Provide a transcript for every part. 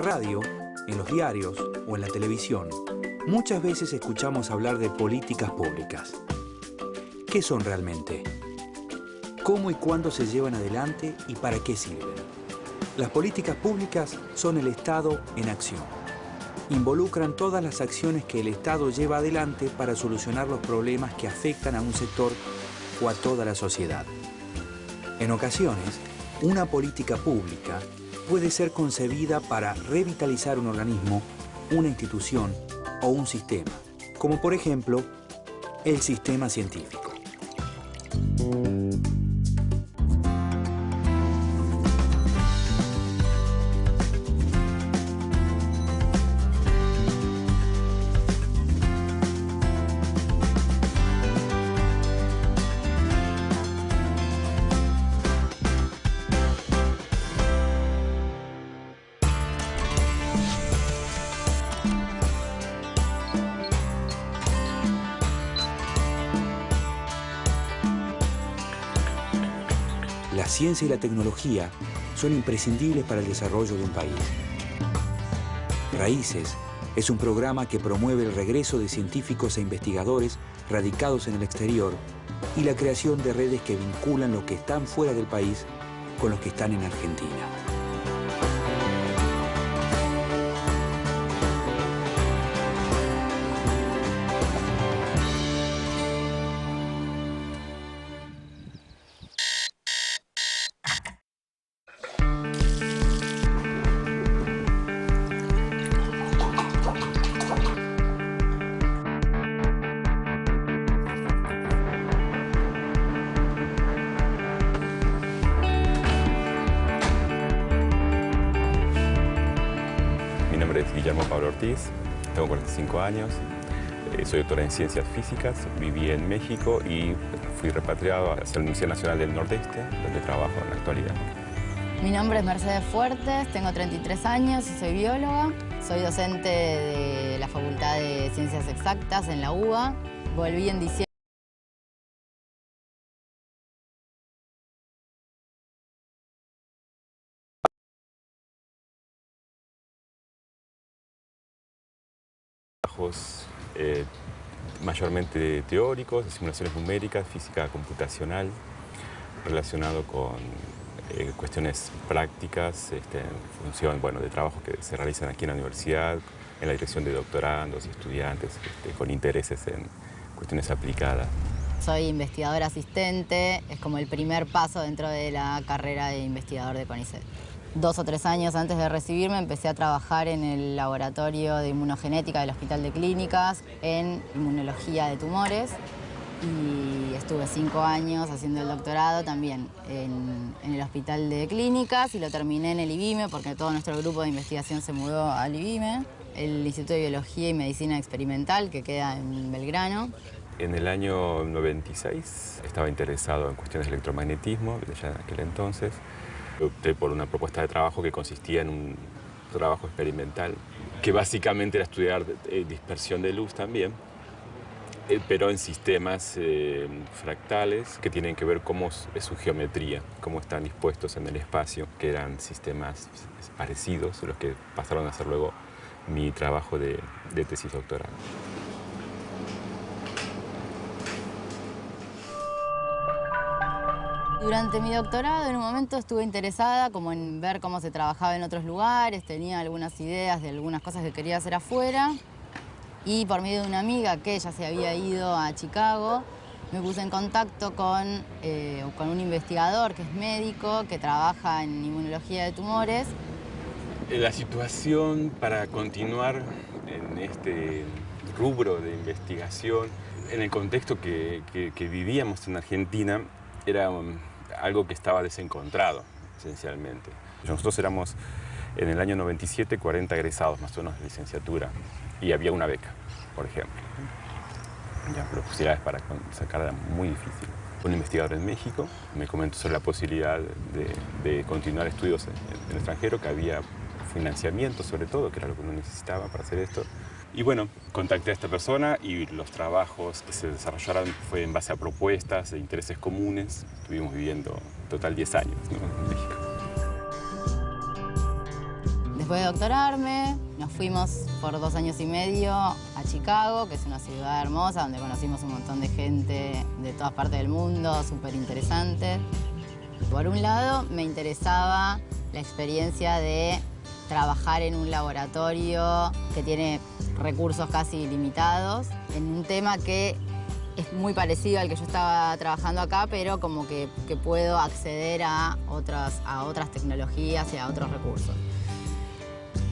la radio, en los diarios o en la televisión, muchas veces escuchamos hablar de políticas públicas. ¿Qué son realmente? ¿Cómo y cuándo se llevan adelante y para qué sirven? Las políticas públicas son el Estado en acción. Involucran todas las acciones que el Estado lleva adelante para solucionar los problemas que afectan a un sector o a toda la sociedad. En ocasiones, una política pública puede ser concebida para revitalizar un organismo, una institución o un sistema, como por ejemplo, el sistema científico. La ciencia y la tecnología son imprescindibles para el desarrollo de un país. Raíces es un programa que promueve el regreso de científicos e investigadores radicados en el exterior y la creación de redes que vinculan los que están fuera del país con los que están en Argentina. Mi nombre es Guillermo Pablo Ortiz, tengo 45 años, soy doctor en Ciencias Físicas, viví en México y fui repatriado hacia la Universidad Nacional del Nordeste, donde trabajo en la actualidad. Mi nombre es Mercedes Fuertes, tengo 33 años y soy bióloga. Soy docente de la Facultad de Ciencias Exactas en la UBA. Volví en diciembre. Trabajos mayormente teóricos, de simulaciones numéricas, física computacional, relacionado con cuestiones prácticas, en función de trabajos que se realizan aquí en la universidad, en la dirección de doctorandos y estudiantes con intereses en cuestiones aplicadas. Soy investigadora asistente, es como el primer paso dentro de la carrera de investigador de CONICET. 2 o 3 años antes de recibirme empecé a trabajar en el laboratorio de inmunogenética del Hospital de Clínicas en inmunología de tumores y estuve 5 años haciendo el doctorado también en el Hospital de Clínicas y lo terminé en el IBIME porque todo nuestro grupo de investigación se mudó al IBIME, el Instituto de Biología y Medicina Experimental que queda en Belgrano. En el año 96 estaba interesado en cuestiones de electromagnetismo, ya en aquel entonces. Opté por una propuesta de trabajo que consistía en un trabajo experimental, que básicamente era estudiar dispersión de luz también, pero en sistemas fractales que tienen que ver cómo es su geometría, cómo están dispuestos en el espacio, que eran sistemas parecidos a los que pasaron a ser luego mi trabajo de tesis doctoral. Durante mi doctorado en un momento estuve interesada como en ver cómo se trabajaba en otros lugares, tenía algunas ideas de algunas cosas que quería hacer afuera y por medio de una amiga que ella se había ido a Chicago, me puse en contacto con un investigador que es médico, que trabaja en inmunología de tumores. La situación para continuar en este rubro de investigación, en el contexto que vivíamos en Argentina, era algo que estaba desencontrado, esencialmente. Nosotros éramos, en el año 97, 40 egresados más o menos de licenciatura y había una beca, por ejemplo. Ya, las posibilidades para sacar eran muy difíciles. Un investigador en México me comentó sobre la posibilidad de continuar estudios en el extranjero, que había financiamiento sobre todo, que era lo que uno necesitaba para hacer esto. Y bueno, contacté a esta persona y los trabajos que se desarrollaron fue en base a propuestas de intereses comunes. Estuvimos viviendo en total 10 años, ¿no?, en México. Después de doctorarme, nos fuimos por 2 años y medio a Chicago, que es una ciudad hermosa, donde conocimos un montón de gente de todas partes del mundo, súper interesante. Por un lado, me interesaba la experiencia de trabajar en un laboratorio que tiene recursos casi ilimitados, en un tema que es muy parecido al que yo estaba trabajando acá, pero como que puedo acceder a otras tecnologías y a otros recursos.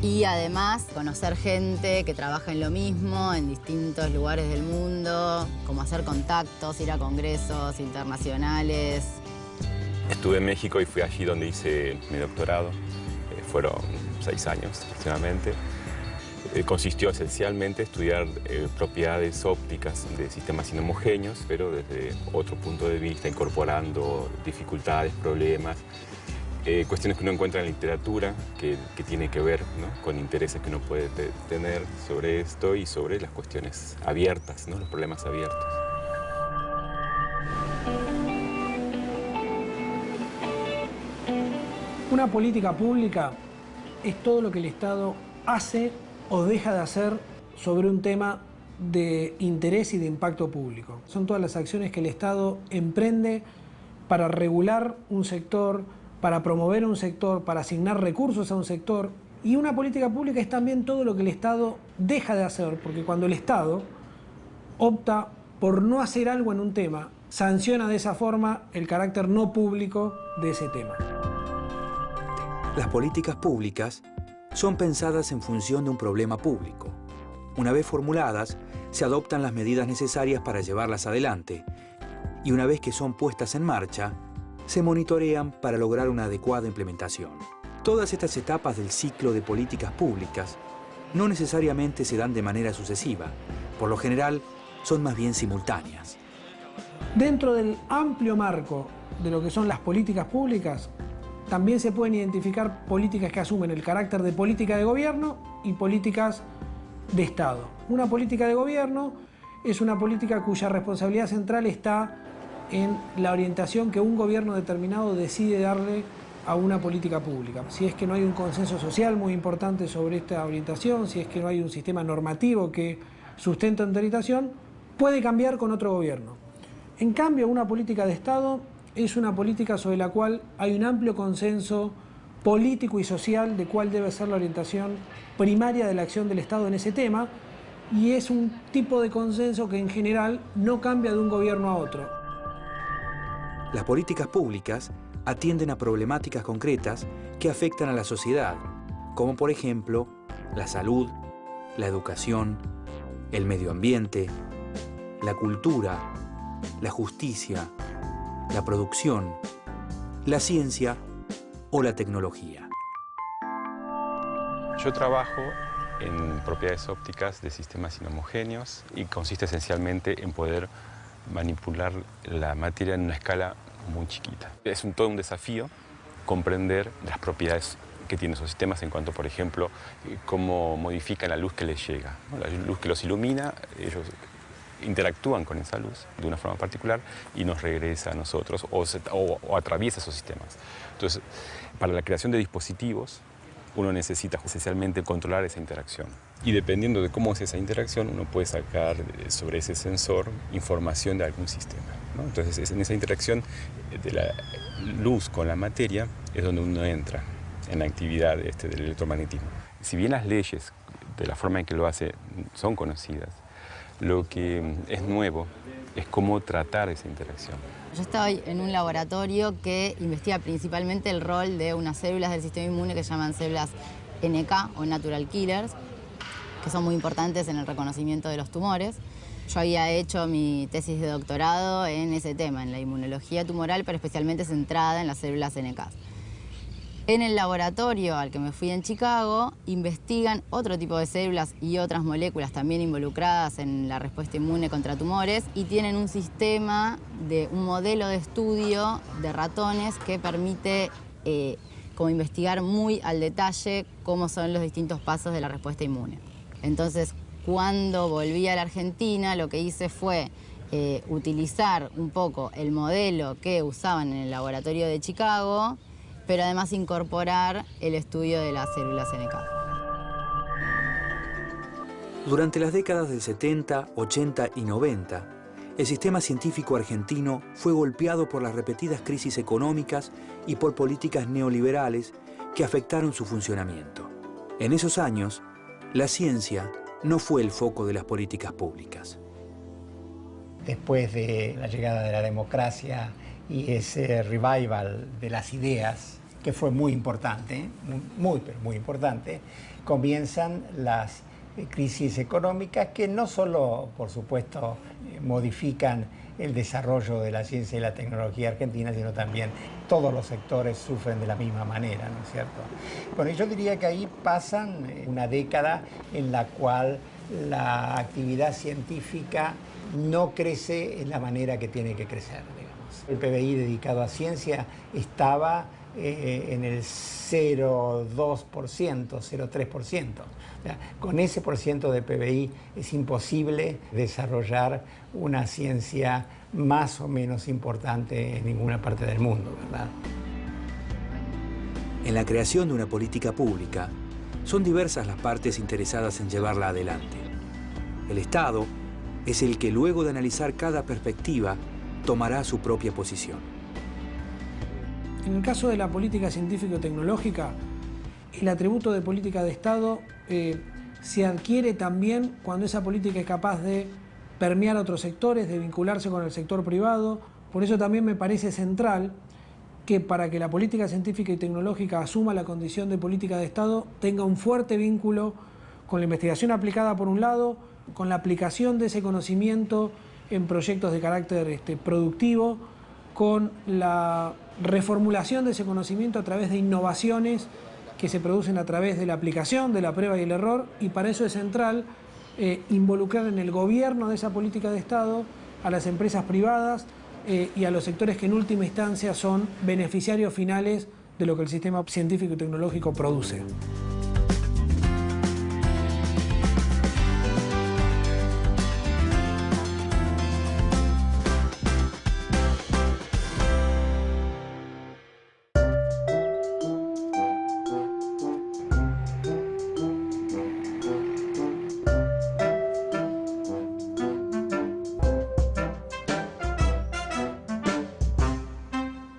Y además conocer gente que trabaja en lo mismo en distintos lugares del mundo, como hacer contactos, ir a congresos internacionales. Estuve en México y fui allí donde hice mi doctorado. Fueron 6 años aproximadamente. Consistió esencialmente en estudiar propiedades ópticas de sistemas inhomogéneos, pero desde otro punto de vista, incorporando dificultades, problemas, cuestiones que uno encuentra en la literatura, que tiene que ver, ¿no?, con intereses que uno puede tener sobre esto y sobre las cuestiones abiertas, ¿no?, los problemas abiertos. Una política pública es todo lo que el Estado hace o deja de hacer sobre un tema de interés y de impacto público. Son todas las acciones que el Estado emprende para regular un sector, para promover un sector, para asignar recursos a un sector. Y una política pública es también todo lo que el Estado deja de hacer, porque cuando el Estado opta por no hacer algo en un tema, sanciona de esa forma el carácter no público de ese tema. Las políticas públicas son pensadas en función de un problema público. Una vez formuladas, se adoptan las medidas necesarias para llevarlas adelante y una vez que son puestas en marcha, se monitorean para lograr una adecuada implementación. Todas estas etapas del ciclo de políticas públicas no necesariamente se dan de manera sucesiva. Por lo general, son más bien simultáneas. Dentro del amplio marco de lo que son las políticas públicas, también se pueden identificar políticas que asumen el carácter de política de gobierno y políticas de Estado. Una política de gobierno es una política cuya responsabilidad central está en la orientación que un gobierno determinado decide darle a una política pública. Si es que no hay un consenso social muy importante sobre esta orientación, si es que no hay un sistema normativo que sustenta esta orientación, puede cambiar con otro gobierno. En cambio, una política de Estado es una política sobre la cual hay un amplio consenso político y social de cuál debe ser la orientación primaria de la acción del Estado en ese tema, y es un tipo de consenso que en general no cambia de un gobierno a otro. Las políticas públicas atienden a problemáticas concretas que afectan a la sociedad, como por ejemplo la salud, la educación, el medio ambiente, la cultura, la justicia, la producción, la ciencia o la tecnología. Yo trabajo en propiedades ópticas de sistemas inhomogéneos y consiste esencialmente en poder manipular la materia en una escala muy chiquita. Es todo un desafío comprender las propiedades que tienen esos sistemas en cuanto, por ejemplo, cómo modifican la luz que les llega, ¿no? La luz que los ilumina, ellos interactúan con esa luz de una forma particular y nos regresa a nosotros o atraviesa esos sistemas. Entonces, para la creación de dispositivos, uno necesita esencialmente controlar esa interacción. Y dependiendo de cómo es esa interacción, uno puede sacar sobre ese sensor información de algún sistema, ¿no? Entonces, en esa interacción de la luz con la materia es donde uno entra en la actividad del electromagnetismo. Si bien las leyes, de la forma en que lo hace, son conocidas, lo que es nuevo es cómo tratar esa interacción. Yo estoy en un laboratorio que investiga principalmente el rol de unas células del sistema inmune que se llaman células NK o Natural Killers, que son muy importantes en el reconocimiento de los tumores. Yo había hecho mi tesis de doctorado en ese tema, en la inmunología tumoral, pero especialmente centrada en las células NK. En el laboratorio al que me fui en Chicago, investigan otro tipo de células y otras moléculas también involucradas en la respuesta inmune contra tumores y tienen un sistema un modelo de estudio de ratones que permite como investigar muy al detalle cómo son los distintos pasos de la respuesta inmune. Entonces, cuando volví a la Argentina, lo que hice fue utilizar un poco el modelo que usaban en el laboratorio de Chicago pero además incorporar el estudio de las células NK. Durante las décadas del 70, 80 y 90, el sistema científico argentino fue golpeado por las repetidas crisis económicas y por políticas neoliberales que afectaron su funcionamiento. En esos años, la ciencia no fue el foco de las políticas públicas. Después de la llegada de la democracia y ese revival de las ideas, que fue muy importante, pero muy importante, comienzan las crisis económicas que no solo, por supuesto, modifican el desarrollo de la ciencia y la tecnología argentina, sino también todos los sectores sufren de la misma manera, ¿no es cierto? Bueno, yo diría que ahí pasan una década en la cual la actividad científica no crece en la manera que tiene que crecer, digamos. El PBI dedicado a ciencia estaba en el 0,2%, 0,3%. O sea, con ese porciento de PBI es imposible desarrollar una ciencia más o menos importante en ninguna parte del mundo, ¿verdad? En la creación de una política pública, son diversas las partes interesadas en llevarla adelante. El Estado es el que, luego de analizar cada perspectiva, tomará su propia posición. En el caso de la política científico-tecnológica, el atributo de política de Estado se adquiere también cuando esa política es capaz de permear otros sectores, de vincularse con el sector privado. Por eso también me parece central que para que la política científica y tecnológica asuma la condición de política de Estado, tenga un fuerte vínculo con la investigación aplicada por un lado, con la aplicación de ese conocimiento en proyectos de carácter productivo, con la reformulación de ese conocimiento a través de innovaciones que se producen a través de la aplicación, de la prueba y el error, y para eso es central involucrar en el gobierno de esa política de Estado a las empresas privadas y a los sectores que en última instancia son beneficiarios finales de lo que el sistema científico y tecnológico produce.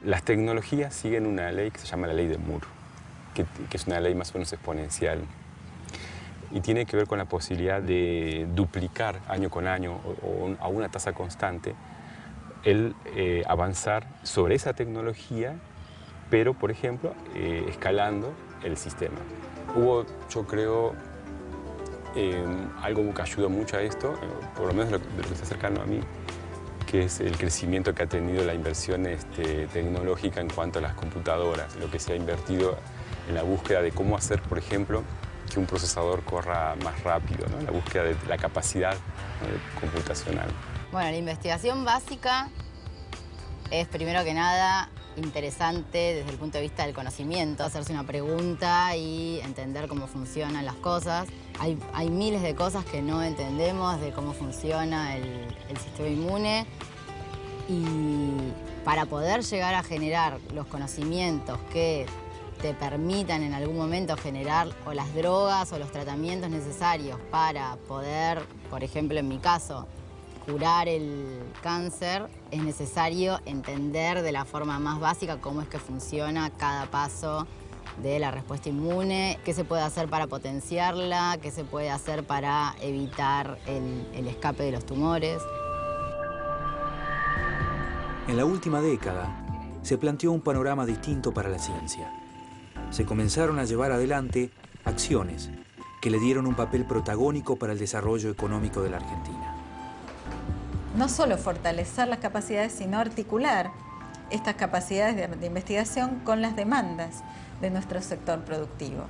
Las tecnologías siguen una ley que se llama la ley de Moore, que es una ley más o menos exponencial y tiene que ver con la posibilidad de duplicar año con año o a una tasa constante el avanzar sobre esa tecnología, pero, por ejemplo, escalando el sistema. Hubo, yo creo, algo que ayuda mucho a esto, por lo menos de lo que está cercano a mí, que es el crecimiento que ha tenido la inversión tecnológica en cuanto a las computadoras, lo que se ha invertido en la búsqueda de cómo hacer, por ejemplo, que un procesador corra más rápido, ¿no? La búsqueda de la capacidad, ¿no?, computacional. Bueno, la investigación básica es, primero que nada, interesante desde el punto de vista del conocimiento, hacerse una pregunta y entender cómo funcionan las cosas. Hay miles de cosas que no entendemos de cómo funciona el sistema inmune y para poder llegar a generar los conocimientos que te permitan en algún momento generar o las drogas o los tratamientos necesarios para poder, por ejemplo, en mi caso, curar el cáncer, es necesario entender de la forma más básica cómo es que funciona cada paso de la respuesta inmune, qué se puede hacer para potenciarla, qué se puede hacer para evitar el escape de los tumores. En la última década se planteó un panorama distinto para la ciencia. Se comenzaron a llevar adelante acciones que le dieron un papel protagónico para el desarrollo económico de la Argentina. No solo fortalecer las capacidades, sino articular estas capacidades de investigación con las demandas de nuestro sector productivo.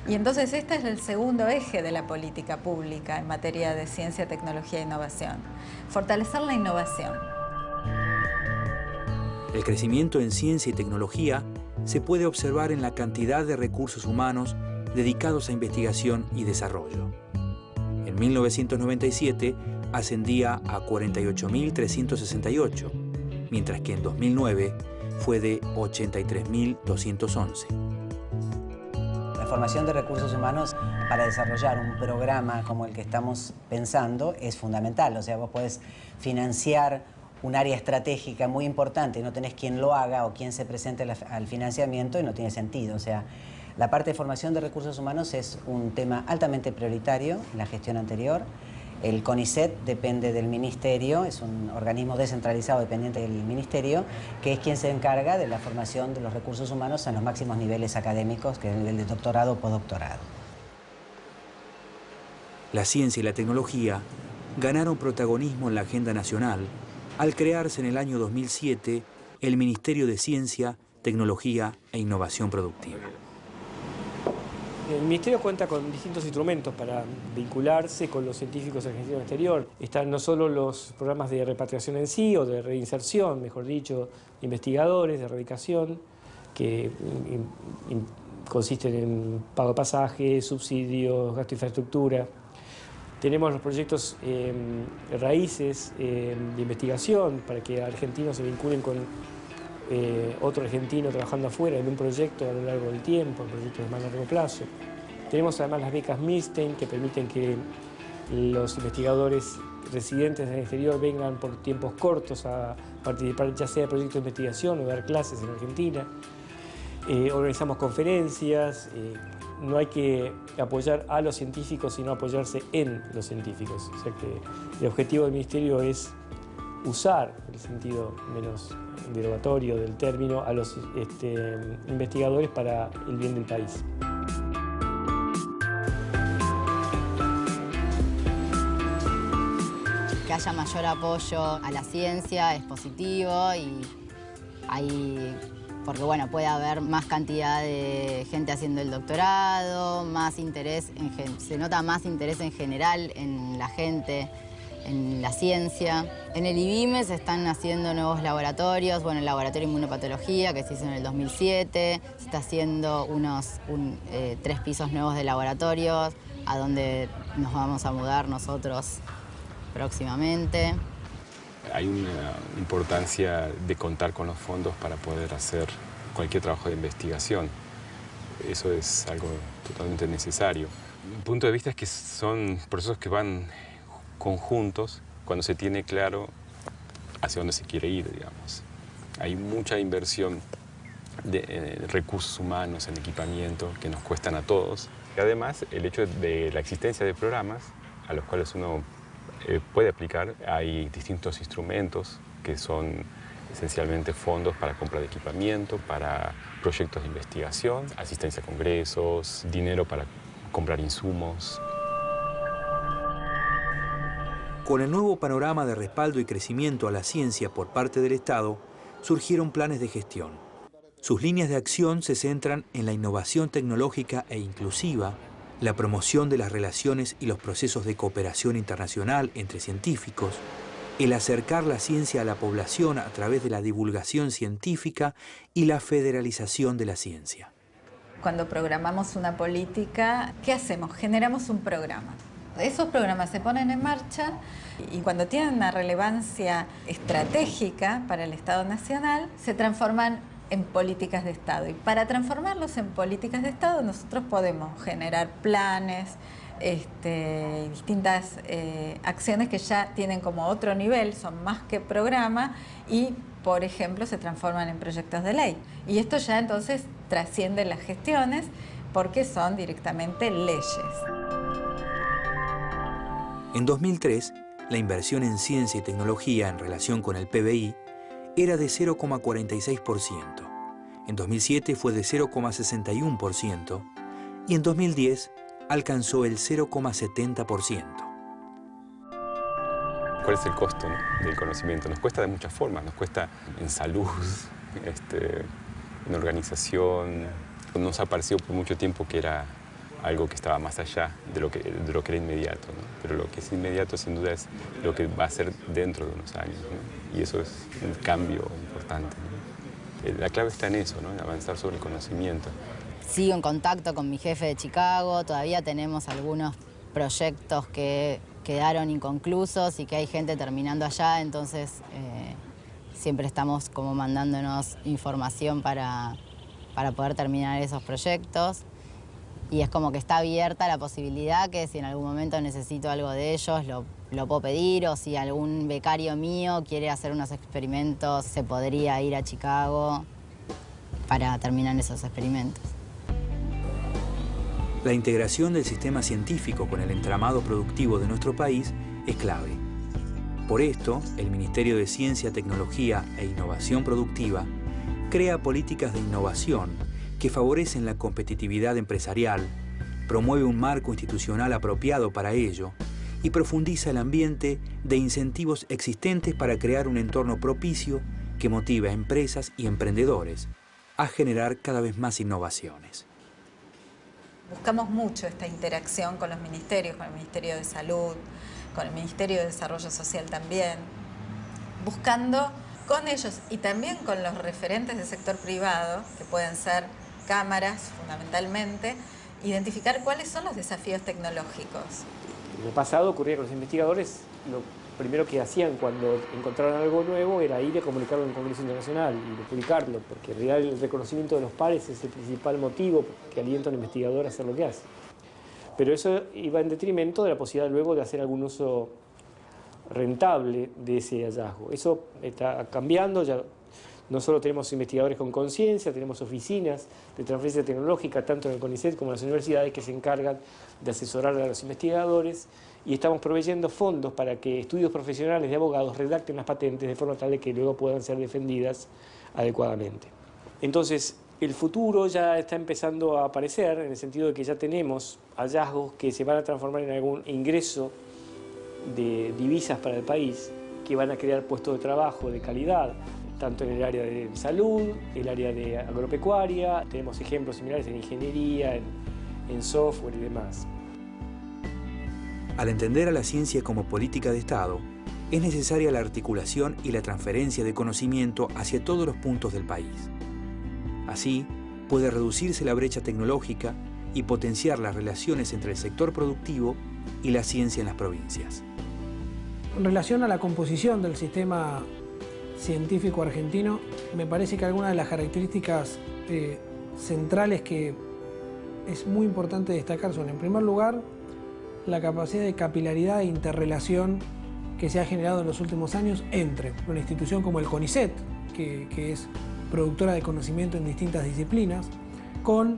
Y entonces este es el segundo eje de la política pública en materia de ciencia, tecnología e innovación. Fortalecer la innovación. El crecimiento en ciencia y tecnología se puede observar en la cantidad de recursos humanos dedicados a investigación y desarrollo. En 1997 ascendía a 48.368, mientras que en 2009 fue de 83.211. La formación de recursos humanos para desarrollar un programa como el que estamos pensando es fundamental. O sea, vos podés financiar un área estratégica muy importante y no tenés quien lo haga o quien se presente al financiamiento y no tiene sentido. O sea, la parte de formación de recursos humanos es un tema altamente prioritario en la gestión anterior. El CONICET depende del Ministerio, es un organismo descentralizado dependiente del Ministerio, que es quien se encarga de la formación de los recursos humanos en los máximos niveles académicos, que es el nivel de doctorado o postdoctorado. La ciencia y la tecnología ganaron protagonismo en la agenda nacional al crearse en el año 2007 el Ministerio de Ciencia, Tecnología e Innovación Productiva. El Ministerio cuenta con distintos instrumentos para vincularse con los científicos argentinos exterior. Están no solo los programas de repatriación en sí, o de reinserción, mejor dicho, investigadores, de erradicación, que consisten en pago de pasajes, subsidios, gasto de infraestructura. Tenemos los proyectos raíces de investigación para que argentinos se vinculen con otro argentino trabajando afuera en un proyecto a lo largo del tiempo, proyectos de más largo plazo. Tenemos además las becas Milstein, que permiten que los investigadores residentes en el exterior vengan por tiempos cortos a participar ya sea de proyectos de investigación o dar clases en Argentina. Organizamos conferencias, no hay que apoyar a los científicos, sino apoyarse en los científicos. O sea que el objetivo del Ministerio es usar, en el sentido menos derogatorio del término, a los investigadores para el bien del país. Que haya mayor apoyo a la ciencia es positivo porque bueno, puede haber más cantidad de gente haciendo el doctorado, más interés, se nota más interés en general en la gente, en la ciencia. En el IBIME se están haciendo nuevos laboratorios, bueno, el laboratorio de inmunopatología que se hizo en el 2007, se está haciendo 3 pisos nuevos de laboratorios, a donde nos vamos a mudar nosotros próximamente. Hay una importancia de contar con los fondos para poder hacer cualquier trabajo de investigación. Eso es algo totalmente necesario. Mi punto de vista es que son procesos que van conjuntos cuando se tiene claro hacia dónde se quiere ir, digamos. Hay mucha inversión de recursos humanos, en equipamiento, que nos cuestan a todos. Y además, el hecho de la existencia de programas a los cuales uno puede aplicar, hay distintos instrumentos que son esencialmente fondos para compra de equipamiento, para proyectos de investigación, asistencia a congresos, dinero para comprar insumos. Con el nuevo panorama de respaldo y crecimiento a la ciencia por parte del Estado, surgieron planes de gestión. Sus líneas de acción se centran en la innovación tecnológica e inclusiva, la promoción de las relaciones y los procesos de cooperación internacional entre científicos, el acercar la ciencia a la población a través de la divulgación científica y la federalización de la ciencia. Cuando programamos una política, ¿qué hacemos? Generamos un programa. Esos programas se ponen en marcha y cuando tienen una relevancia estratégica para el Estado Nacional, se transforman en políticas de Estado. Y para transformarlos en políticas de Estado, nosotros podemos generar planes, distintas acciones que ya tienen como otro nivel, son más que programa y, por ejemplo, se transforman en proyectos de ley. Y esto ya entonces trasciende las gestiones porque son directamente leyes. En 2003, la inversión en ciencia y tecnología en relación con el PBI era de 0,46%. En 2007 fue de 0,61% y en 2010 alcanzó el 0,70%. ¿Cuál es el costo, ¿no?, del conocimiento? Nos cuesta de muchas formas, nos cuesta en salud, en organización. Nos ha parecido por mucho tiempo que era algo que estaba más allá de lo que era inmediato, ¿no? Pero lo que es inmediato sin duda es lo que va a ser dentro de unos años, ¿no? Y eso es un cambio importante, ¿no? La clave está en eso, ¿no?, en avanzar sobre el conocimiento. Sigo en contacto con mi jefe de Chicago, todavía tenemos algunos proyectos que quedaron inconclusos y que hay gente terminando allá, entonces siempre estamos como mandándonos información para poder terminar esos proyectos. Y es como que está abierta la posibilidad que si en algún momento necesito algo de ellos, lo puedo pedir, o si algún becario mío quiere hacer unos experimentos, se podría ir a Chicago para terminar esos experimentos. La integración del sistema científico con el entramado productivo de nuestro país es clave. Por esto, el Ministerio de Ciencia, Tecnología e Innovación Productiva crea políticas de innovación que favorecen la competitividad empresarial, promueve un marco institucional apropiado para ello y profundiza el ambiente de incentivos existentes para crear un entorno propicio que motive a empresas y emprendedores a generar cada vez más innovaciones. Buscamos mucho esta interacción con los ministerios, con el Ministerio de Salud, con el Ministerio de Desarrollo Social también, buscando con ellos y también con los referentes del sector privado, que pueden ser cámaras fundamentalmente, identificar cuáles son los desafíos tecnológicos. En el pasado ocurría con los investigadores, lo primero que hacían cuando encontraron algo nuevo era ir a comunicarlo en el Congreso Internacional y publicarlo, porque en realidad el reconocimiento de los pares es el principal motivo que alienta a un investigador a hacer lo que hace. Pero eso iba en detrimento de la posibilidad luego de hacer algún uso rentable de ese hallazgo. Eso está cambiando, ya no solo tenemos investigadores con conciencia, tenemos oficinas de transferencia tecnológica, tanto en el CONICET como en las universidades, que se encargan de asesorar a los investigadores, y estamos proveyendo fondos para que estudios profesionales de abogados redacten las patentes de forma tal de que luego puedan ser defendidas adecuadamente. Entonces, el futuro ya está empezando a aparecer, en el sentido de que ya tenemos hallazgos que se van a transformar en algún ingreso de divisas para el país, que van a crear puestos de trabajo de calidad, tanto en el área de salud, el área de agropecuaria. Tenemos ejemplos similares en ingeniería, en software y demás. Al entender a la ciencia como política de Estado, es necesaria la articulación y la transferencia de conocimiento hacia todos los puntos del país. Así, puede reducirse la brecha tecnológica y potenciar las relaciones entre el sector productivo y la ciencia en las provincias. En relación a la composición del sistema científico argentino, me parece que algunas de las características centrales que es muy importante destacar son, en primer lugar, la capacidad de capilaridad e interrelación que se ha generado en los últimos años entre una institución como el CONICET, que es productora de conocimiento en distintas disciplinas, con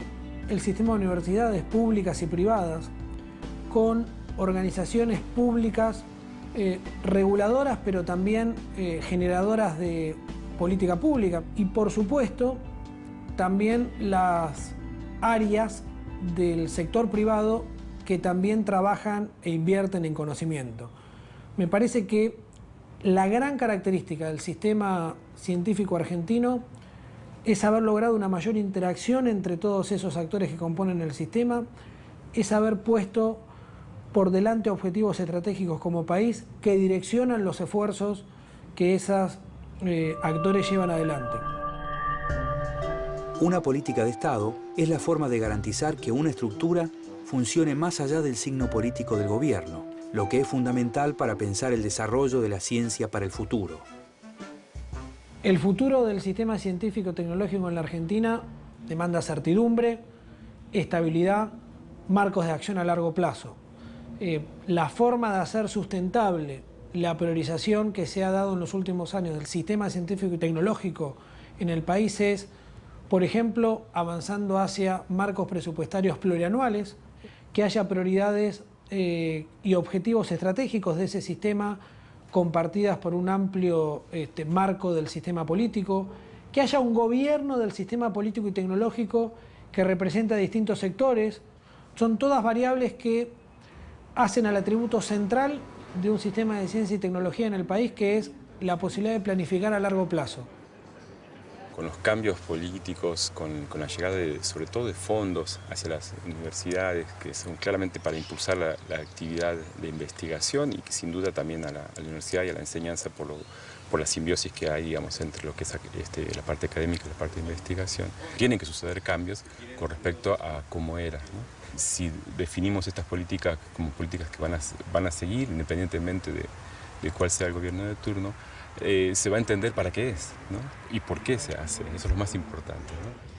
el sistema de universidades públicas y privadas, con organizaciones públicas reguladoras, pero también generadoras de política pública, y por supuesto también las áreas del sector privado que también trabajan e invierten en conocimiento. Me parece que la gran característica del sistema científico argentino es haber logrado una mayor interacción entre todos esos actores que componen el sistema, es haber puesto por delante objetivos estratégicos como país que direccionan los esfuerzos que esos actores llevan adelante. Una política de Estado es la forma de garantizar que una estructura funcione más allá del signo político del gobierno, lo que es fundamental para pensar el desarrollo de la ciencia para el futuro. El futuro del sistema científico-tecnológico en la Argentina demanda certidumbre, estabilidad, marcos de acción a largo plazo. La forma de hacer sustentable la priorización que se ha dado en los últimos años del sistema científico y tecnológico en el país es, por ejemplo, avanzando hacia marcos presupuestarios plurianuales, que haya prioridades y objetivos estratégicos de ese sistema compartidas por un amplio marco del sistema político, que haya un gobierno del sistema político y tecnológico que representa distintos sectores. Son todas variables que hacen al atributo central de un sistema de ciencia y tecnología en el país, que es la posibilidad de planificar a largo plazo. Con los cambios políticos, con la llegada sobre todo de fondos hacia las universidades, que son claramente para impulsar la actividad de investigación y que sin duda también a la universidad y a la enseñanza por la simbiosis que hay, digamos, entre lo que es la parte académica y la parte de investigación. Tienen que suceder cambios con respecto a cómo era, ¿no? Si definimos estas políticas como políticas que van a seguir, independientemente de cuál sea el gobierno de turno, se va a entender para qué es, ¿no? Y por qué se hace. Eso es lo más importante, ¿no?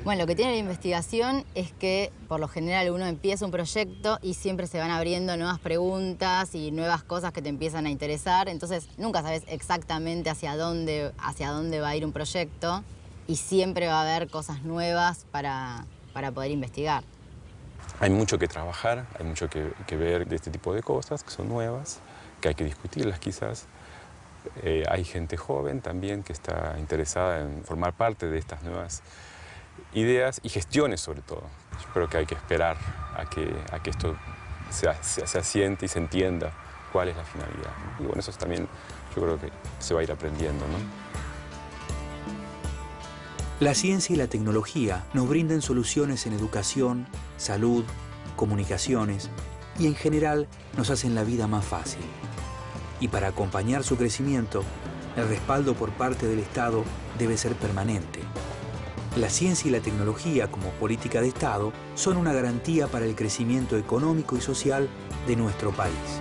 Bueno, lo que tiene la investigación es que por lo general uno empieza un proyecto y siempre se van abriendo nuevas preguntas y nuevas cosas que te empiezan a interesar. Entonces nunca sabes exactamente hacia dónde va a ir un proyecto y siempre va a haber cosas nuevas para poder investigar. Hay mucho que trabajar, hay mucho que ver de este tipo de cosas que son nuevas, que hay que discutirlas quizás. Hay gente joven también que está interesada en formar parte de estas nuevas ideas y gestiones sobre todo. Yo creo que hay que esperar a que esto se asiente y se entienda cuál es la finalidad, ¿no? Y bueno, eso también yo creo que se va a ir aprendiendo, ¿no? La ciencia y la tecnología nos brindan soluciones en educación, salud, comunicaciones y en general nos hacen la vida más fácil. Y para acompañar su crecimiento, el respaldo por parte del Estado debe ser permanente. La ciencia y la tecnología como política de Estado son una garantía para el crecimiento económico y social de nuestro país.